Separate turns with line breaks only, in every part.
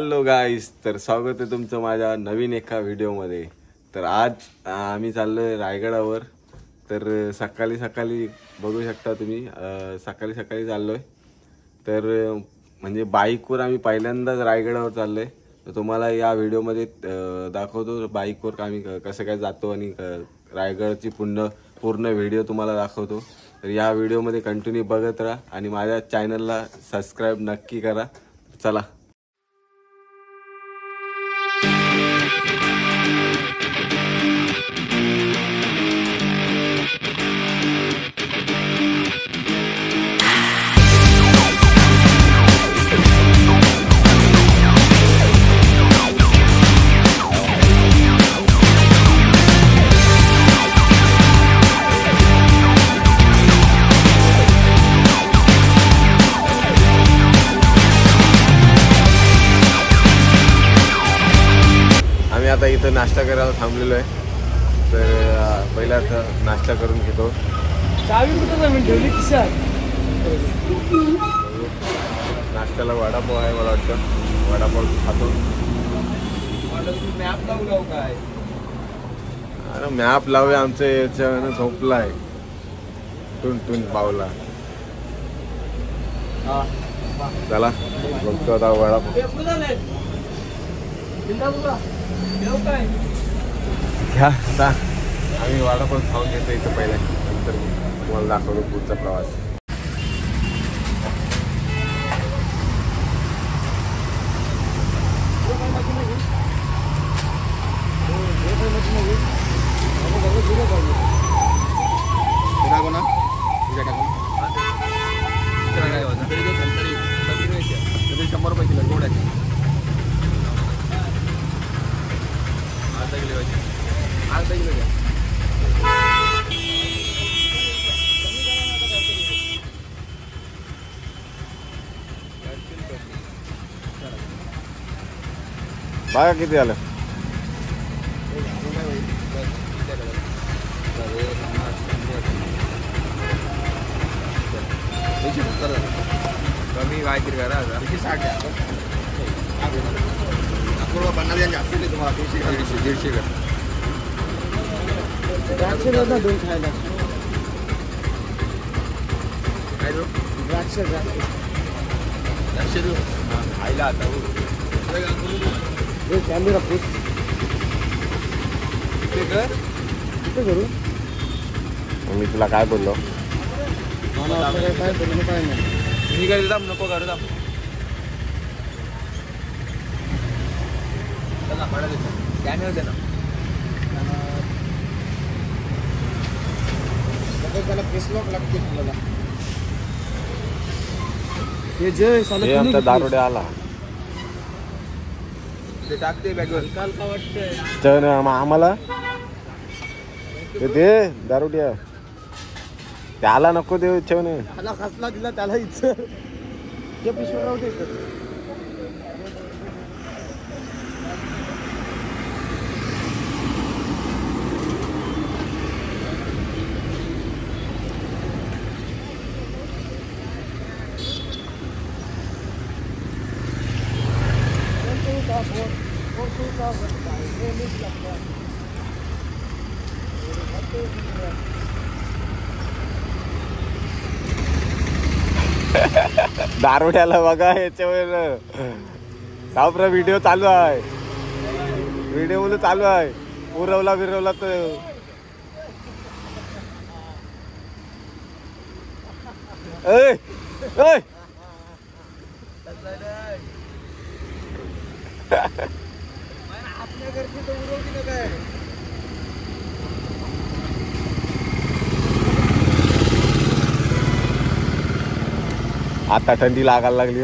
Hello गाईस, तर स्वागत आहे तुमचं माझ्या नवीन एका व्हिडिओमध्ये। तर आज आम्ही चाललोय रायगडावर। तर सकाळी सकाळी बघू शकता तुम्ही, सकाळी सकाळी चाललोय। तर म्हणजे बाईकवर आम्ही पहिल्यांदाच रायगडावर चाललोय। तर तुम्हाला या व्हिडिओमध्ये दाखवतो बाईकवर आम्ही कसं काय जातो आणि रायगडची पूर्ण व्हिडिओ तुम्हाला दाखवतो। तर या व्हिडिओमध्ये कंटिन्यू बघत राहा आणि माझ्या चॅनलला सबस्क्राइब नक्की करा। चला आता इथं नाश्ता करायला थांबलेलो आहे। तर पहिला नाश्ता करून घेतो।
चावी कुठं जमीन ठेवली खिशात?
नाश्त्याला वडापाव आहे, मला वाटतं वडापाव खातो।
मॅप लावू काय?
अरे मॅप लावूया, आमच्या याच्यानं झोपलाय टुन पावला। चला बघतो आता वडापाव। घ्या आता आम्ही वडापाव खाऊन घेतो इथं पहिले, नंतर तुम्हाला दाखवतो पुढचा प्रवास। ₹100 किलो गोड्याचे अर्धा किलो घ्या। बघा किती आलं। कमी काहीतरी करा, 50 जास्त तुम्हाला 150 का
द्राक्ष दोन खायला
काय देऊ?
द्राक्ष
देऊ खायला आता
कॅमेरा पुस कुठे करू?
मी तुला काय बोललो?
काय करू काय नाही,
मी काय दाम नको करू दाम कॅमेरा दे ना।
त्याला फेस लॉक लागते आपल्याला। हे जे
आमचा दारोडे आला
ते टाकते बॅगवर। काल का वाटतंय
चल आम्हाला ते दारोड्या त्याला नको देऊ चवने।
त्याला खसला दिला त्याला इच्छा ते पिशवी राहू दे।
दारोड्याला बघा याच्यावर सावप्रा व्हिडिओ चालू आहे, व्हिडिओ बोल चालू आहे। उरवला तर
आपल्या घरची तर उरवली ना काय?
आता थंडी लागायला लागली।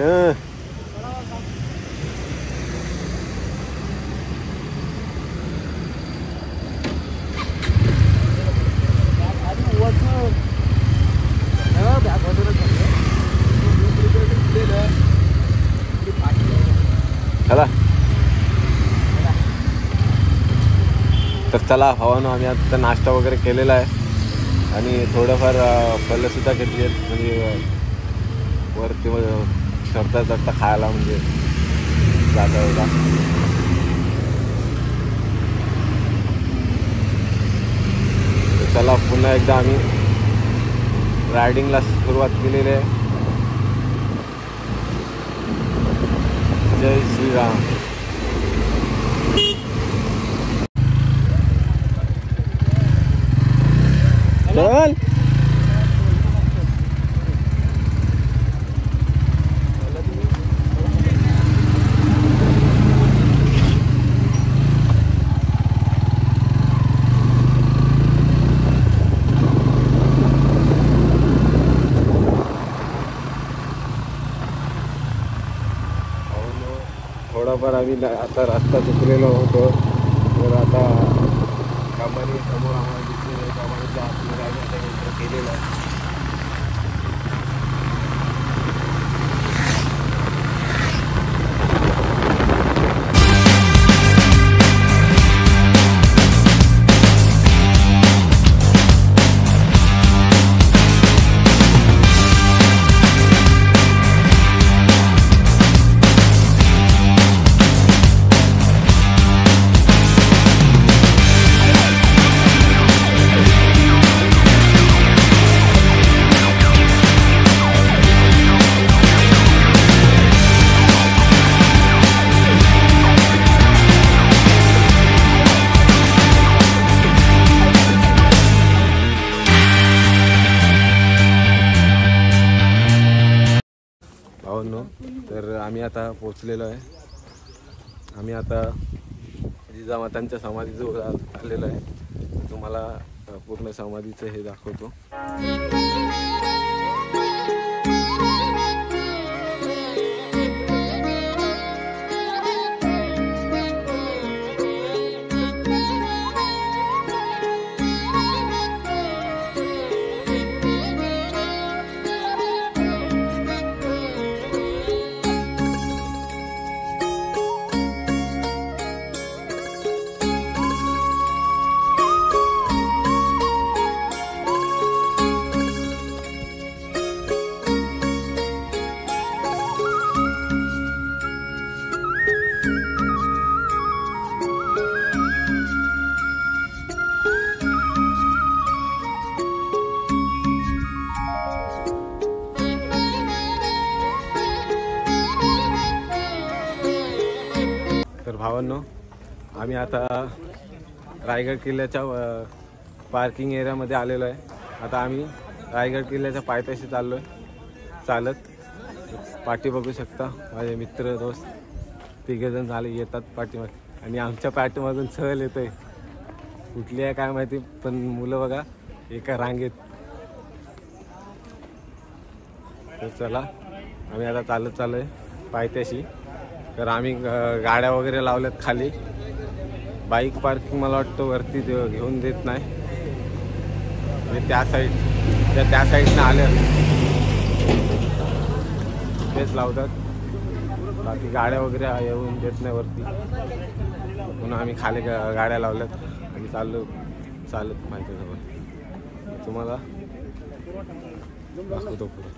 चला तर चला हवानो आम्ही आता नाश्ता वगैरे केलेला आहे आणि थोडंफार फळं सुद्धा घेतली आहेत, म्हणजे वरती चढता चढता खायला म्हणजे जाता होता. चला पुन्हा एकदा आम्ही रायडिंगला सुरुवात केलेली आहे. जय श्रीराम. चल थोडाफार आम्ही आता रस्ता चुकलेलो होतो. तर आता कंपनी समोर आम्हाला दिसली नाही. कंपनीचा आपल्याला केलेला आहे. तर आम्ही आता पोचलेलो आहे. आम्ही आता जिजामातांच्या समाधीजवळ आलेलो आहे. तुम्हाला पूर्ण समाधीचं हे दाखवतो. तर भावांनो, आम्ही आता रायगड किल्ल्याच्या पार्किंग एरियामध्ये आलेलो आहे. आता आम्ही रायगड किल्ल्याच्या पायथ्याशी चाललो आहे चालत. पाठी बघू शकता, माझे मित्र दोस्त तिघेजण झाले येतात पाठीमागे. आणि आमच्या पाठीमागून सहल येतोय. कुठली आहे काय माहिती, पण मुलं बघा एका रांगेत. तर चला आम्ही आता चालत चाललो आहे पायथ्याशी. तर आम्ही गाड्या वगैरे लावल्यात खाली. बाईक पार्किंग मला वाटतं वरती घेऊन देत नाही. म्हणजे त्या साईडनं आल्या तेच लावतात. बाकी गाड्या वगैरे येऊन देत नाही वरती. म्हणून आम्ही खाली गाड्या लावल्यात आणि चाललो चालत माहिती तुम्हाला दाखवतो पुढे.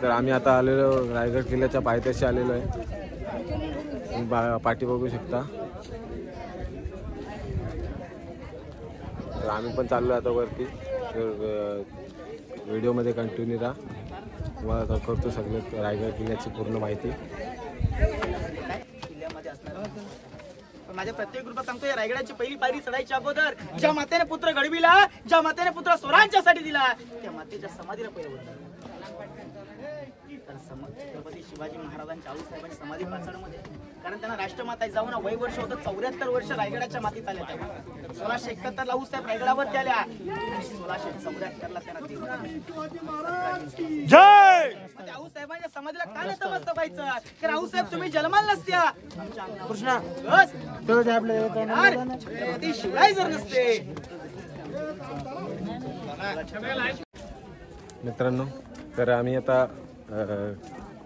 तर आम्ही आता आलेलो रायगड किल्ल्याच्या पायथ्याशी आलेलो आहे. पाठी बघू शकता. तर आम्ही पण चाललो आता वरती. तर व्हिडिओमध्ये कंटिन्यू राहा. तुम्हाला दाखवतो सगळं रायगड किल्ल्याची पूर्ण माहिती.
माझ्या प्रत्येक ग्रुपात सांगतो, या रायगडाची पहिली पायरी चढायच्या अगोदर ज्या मातेने पुत्र घडविला, ज्या मातेने पुत्र स्वराज्यासाठी दिला, त्या मातेच्या समाधीला पहिलं होतं. तर छत्रपती शिवाजी महाराजांच्या आऊसाहेबांची समाधी पाचाडमध्ये, कारण त्यांना राष्ट्रमाता जाऊन वय वर्ष होतं 74 वर्ष रायगडाच्या मातीत आल्या. तेव्हा 1671 ला साहेब रायगडावरती आल्या आणि 1674 ला त्यांना
जय
साहेबांच्या समाधीला काय नतमस्तक व्हायचं की राऊसाहेब तुम्ही जन्माला नसत्या कृष्णा छत्रपती शिवाय जर नसते.
मित्रांनो, तर आम्ही आता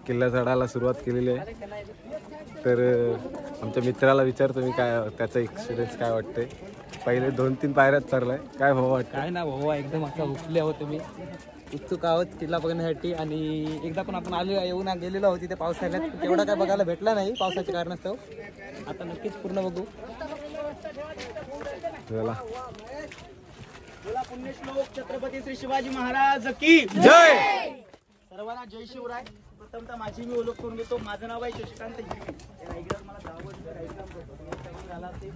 किल्ला चढायला सुरुवात केलेली आहे. तर आमच्या मित्राला विचारतो मी काय त्याचा एक्सपिरियन्स काय वाटतंय. पहिले 2-3 पायऱ्यात चढलाय, काय भाऊ वाटतं?
काय ना भाऊ, एकदम असा उठले आहोत तुम्ही, उत्सुक आहोत किल्ला बघण्यासाठी. आणि एकदा पण आपण येऊन गेलेलो आहोत तिथे पावसाळ्यात, तेवढा काय बघायला भेटला नाही पावसाच्या कारणास्तव. आता नक्कीच पूर्ण बघू.
चला,
बोला पुण्यश्लोक छत्रपती श्री शिवाजी महाराज की
जय.
सर्वांना जय शिवराय. प्रथमतः माझी मी ओळख करून देतो. माझं नाव आहे शशिकांत हिरे. रायगडात मला 10 वर्ष रायगड आला ते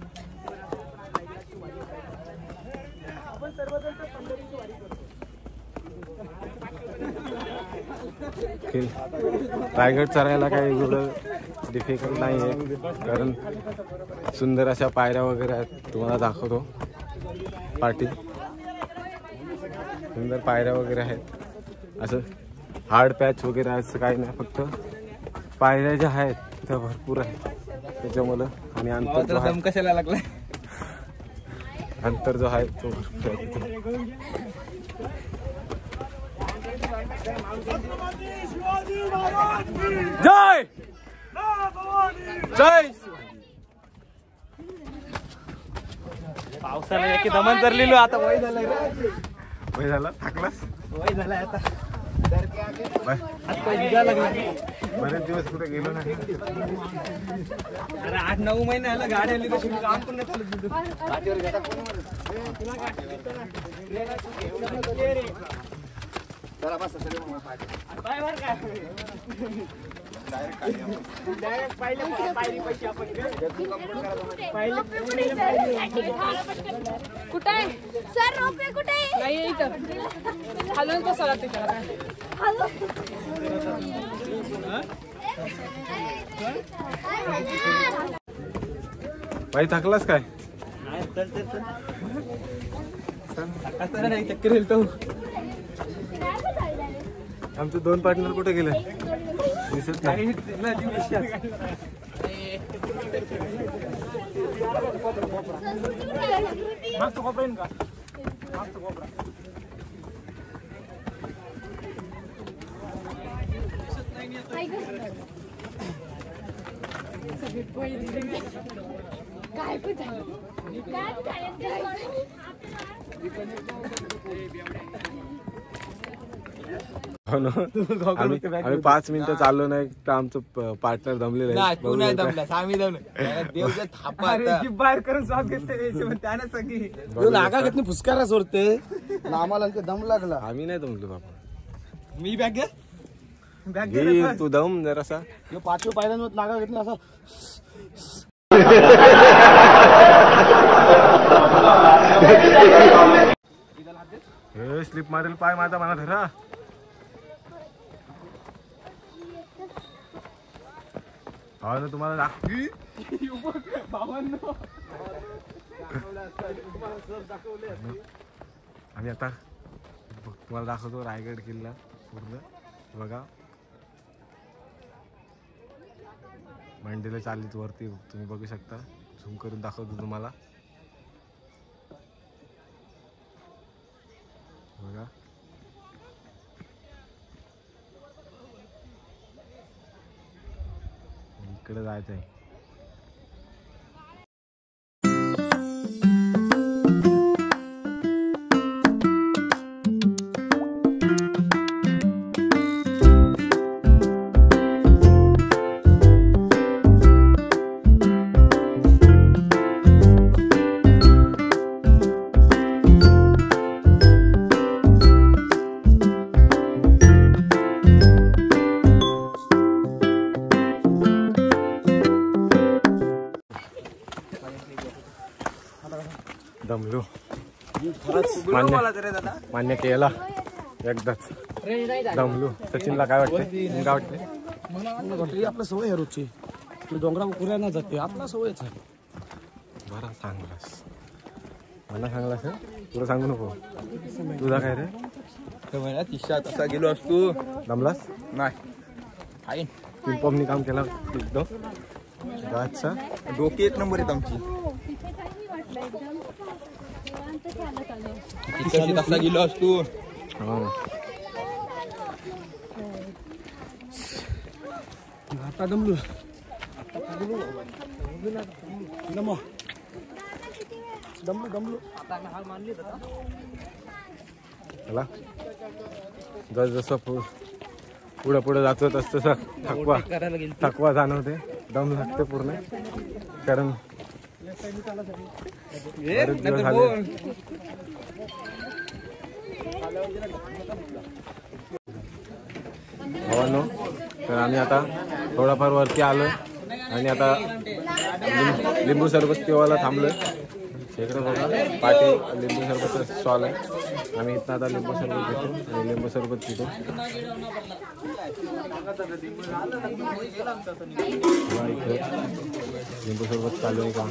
आपण सर्वजण पंढरीची वारी करतो.
रायगड चढायला काही एवढं डिफिकल्ट नाही आहे, कारण सुंदर अशा पायऱ्या वगैरे आहेत. तुम्हाला दाखवतो पाठी, सुंदर पायऱ्या वगैरे आहेत. असं हार्ड पॅच वगैरे असं काही नाही, फक्त पायऱ्या ज्या आहेत त्या भरपूर आहेत त्याच्यामुळं. आणि अंतर जो आहे,
कशाला लागलाय,
अंतर जो आहे तो भरपूर आहे. जय जय.
पावसाला की दमन धरलेलो, आता वय झालंय रे.
वय झाला, थकलास?
वय झालंय आता.
बरेच दिवस कुठे गेलो नाही.
अरे 8-9 महिने आला गाडी आली तशी काम पण नाही चालत.
कुठे आहे सर? रोपे कुठे आहे? नाही इथं हलवून कसं लागते त्याला?
बाई थकलास काय?
नाही चक्कर येईल तो.
आमचे 2 पार्टनर कुठे गेले दिसत नाही.
काय पण झालं?
हो ना, आम्ही 5 मिनिटं चाललो नाही तर आमचं पार्टनर दमलेलं आहे.
तू नाही दमलास, आम्ही दमलो. देवच्या थापा बाहेर करून श्वास घेते त्याने सगळी
नागा घेत नाही, फुसकारा सोडते. आम्हाला दम लागला.
आम्ही नाही दमलो बाबा.
मी बॅग घे,
घे तू दम जरासा.
5व्या पायऱ्यांवर नागा घेत नाही असं.
हे स्लिप मारेल पाय माझा, मला धरा. हा ना, तुम्हाला दाखवी. आणि आता तुम्हाला दाखवतो रायगड किल्ला पूर्ण. बघा, मंडीला चाललीत वरती, तुम्ही बघू शकता. झूम करून दाखवतो तुम्हाला. बघा, इकडे जायचं आहे. दमलो, मान्य केला एकदाच. दमलो. सचिनला काय वाटतं? काय वाटतं?
आपलं सवय आहे रोजची. डोंगरा कुऱ्यांना जाते, आपला सवयच आहे.
बरा चांगलास. मला सांगला सर तुला सांगू नको. तुझा काय रे?
तिशा तसा गेलो असतो.
दमलास
नाही
पिंपॉमनी काम केला एकदम गाजचा.
डोके एक नंबर आहेत आमची. तसा गेलो असतो.
आता दमलो.
चला जसं पुढे पुढे जातो तसं थकवा जाणवते. दम लागते पूर्ण कारण बरेच दिवस झाले. भावांनो तर आम्ही आता थोडाफार वरती आलोय आणि आता लिंबू सरबत पिवायला थांबलोय. इकडे बघा पाटी लिंबू सरबतचा स्टॉल आहे. आम्ही इथं आता लिंबू सरबत घेतो आणि लिंबू सरबत पितो. इकडे लिंबू सरबत चालू आहे का?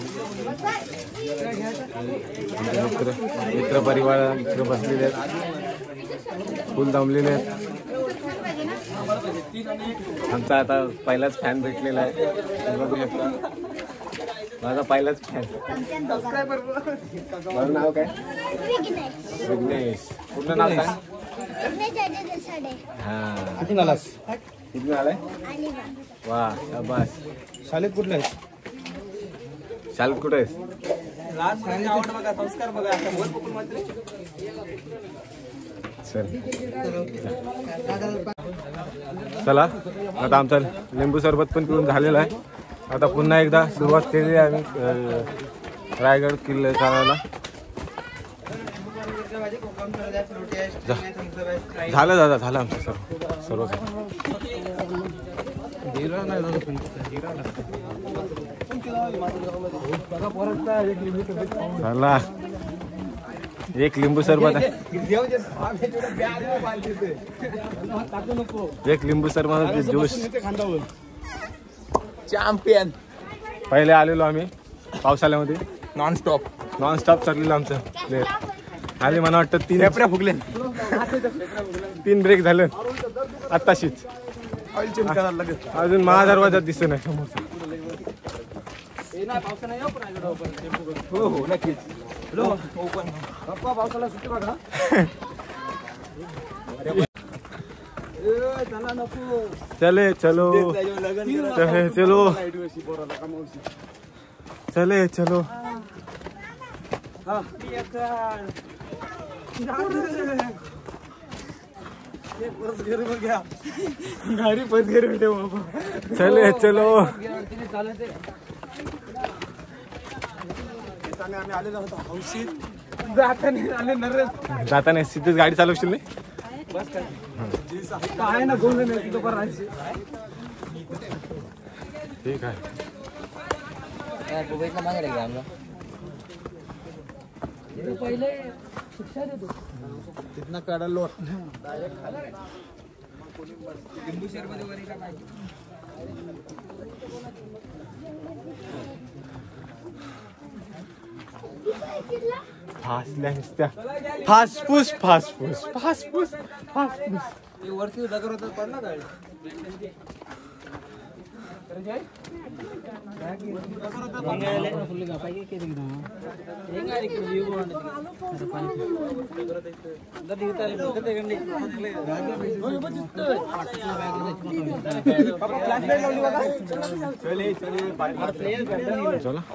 मित्र परिवार इकडे बसलेले आहेत. फुल दमलेले आहेत. आमचा आता पहिलाच फॅन भेटलेला आहे. बघू शकता माझा पहिलाच फॅन. माझं नाव काय? विघ्नेश. पूर्ण नाव काय? हा
कुठून आलास?
कुठून आलाय? वा शाबास.
शाळेत कुठला आहेस?
शाळेत कुठे आहेस?
संस्कार बघा.
चला आता आमचा लिंबू सरबत पण पिऊन झालेला आहे. आता पुन्हा एकदा सुरुवात केलेली आहे आम्ही रायगड किल्ले चालायला. झालं दादा झालं आमचं सर्व काही. झाला एक लिंबू सरबत आहे. एक लिंबू सरबत ज्यूस
चॅम्पियन.
पहिले आलेलो आम्ही पावसाळ्यामध्ये
नॉनस्टॉप
चाललेलं आमचं प्लेअर. आले मला वाटतं 3 एप्रिल फुगले. 3 ब्रेक झालं आत्ताशीच.
ऑइल चेंज करायला लागेल.
अजून महादरवाजात दिसत नाही समोरचा.
हो हो नक्कीच.
पावसाला सुट्टी बघा.
चले चलो चले चलो चले चलो.
गाडी बंद करून ठेव बाबा.
चले चलो.
आम्ही आलेलो होतो हौशीत. जाताना
सिद्धीच गाडी चालवशील नाही.
आहे ना गोंधळ नाही तिथं पण राहायची.
ठीक आहे.
तिथनं काढायला
फासल्या नुसत्या फासफूस फासफूस फासफूस फासफूस.
वरती दगड होता पडला काय?
चला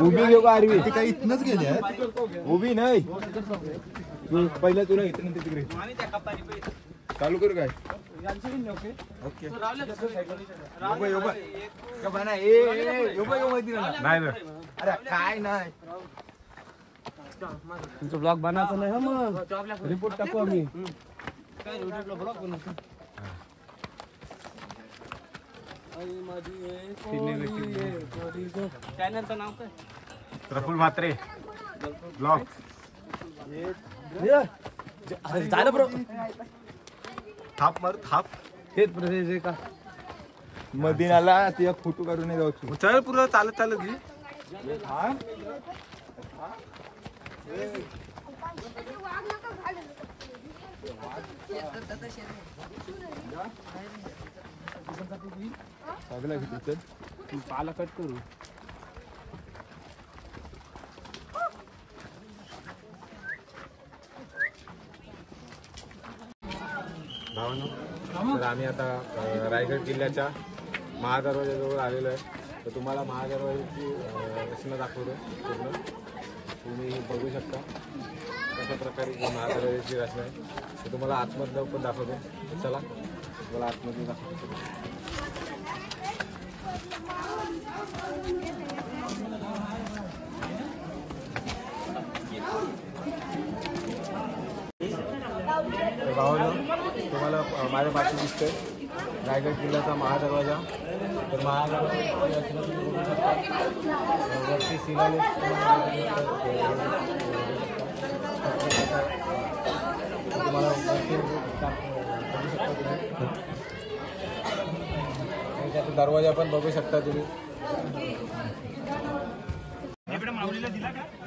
उभी घेऊ का आरवी? ते काही इथनच गेले उभी नाही. पहिला तुला इथं तिकडे चालू करू काय? ओके
नाही ना.
अरे काय नाही तुमचं ब्लॉग बनायचं नाही. मग रिपोर्ट टाकू आम्ही.
चॅनलचं नाव काय?
प्रफुल्ल म्हात्रे ब्लॉग.
झालं बरो थाप मारू थाप
हेच प्रोसेस आहे का?
मदिनाला ते फोटो काढून नाही जाऊ
चल पुढं चालत चालत घे.
सगळं किती चल
तू पाला कट करू.
भावांनो, तर आम्ही आता रायगड किल्ल्याच्या महादरवाज्याजवळ आलेलो आहे. तर तुम्हाला महादरवाज्याची रचना दाखवतो पूर्ण. तुम्ही बघू शकता कशा प्रकारे महादरवाज्याची रचना आहे. तर तुम्हाला आतमधलं पण दाखवतो. चला तुम्हाला आतमध्ये दाखवतो. तर भावांनो, तुम्हाला माझ्या पाठी दिसतोय रायगड किल्ल्याचा महादरवाजा. तर महादरवाजा वरती शिलालेख तुम्हाला वरती बघू शकता तुम्ही. आणि त्याचा दरवाजा पण बघू शकता तुम्ही.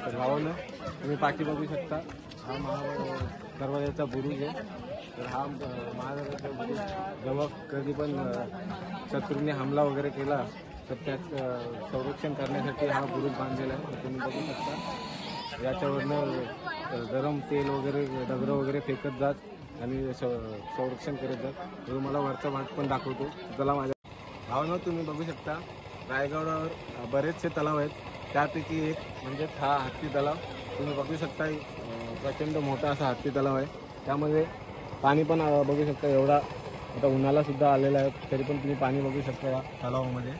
तर भावांनो, तुम्ही पाठी बघू शकता. हा दरवाजाचा बुरुज आहे. तर हा महादरवाजा बुरुज जेव्हा कधी पण शत्रूंनी हमला वगैरे केला तर त्यात संरक्षण करण्यासाठी हा बुरुज बांधलेला आहे. तर तुम्ही बघू शकता याच्यावरनं गरम तेल वगैरे दगडं वगैरे फेकत जात आणि संरक्षण करत जात. तर तुम्हाला वरचा भाग पण दाखवतो. चला माझ्या भावना तुम्ही बघू शकता रायगडावर बरेचसे तलाव आहेत. त्यापैकी एक म्हणजे हा हत्ती तलाव. तुम्ही बघू शकता प्रचंड मोठा असा हत्ती तलाव आहे. त्यामध्ये पाणी पण बघू शकता. एवढा आता उन्हाळा सुद्धा आलेला आहे तरी पण तुम्ही पाणी बघू शकता या तलावामध्ये.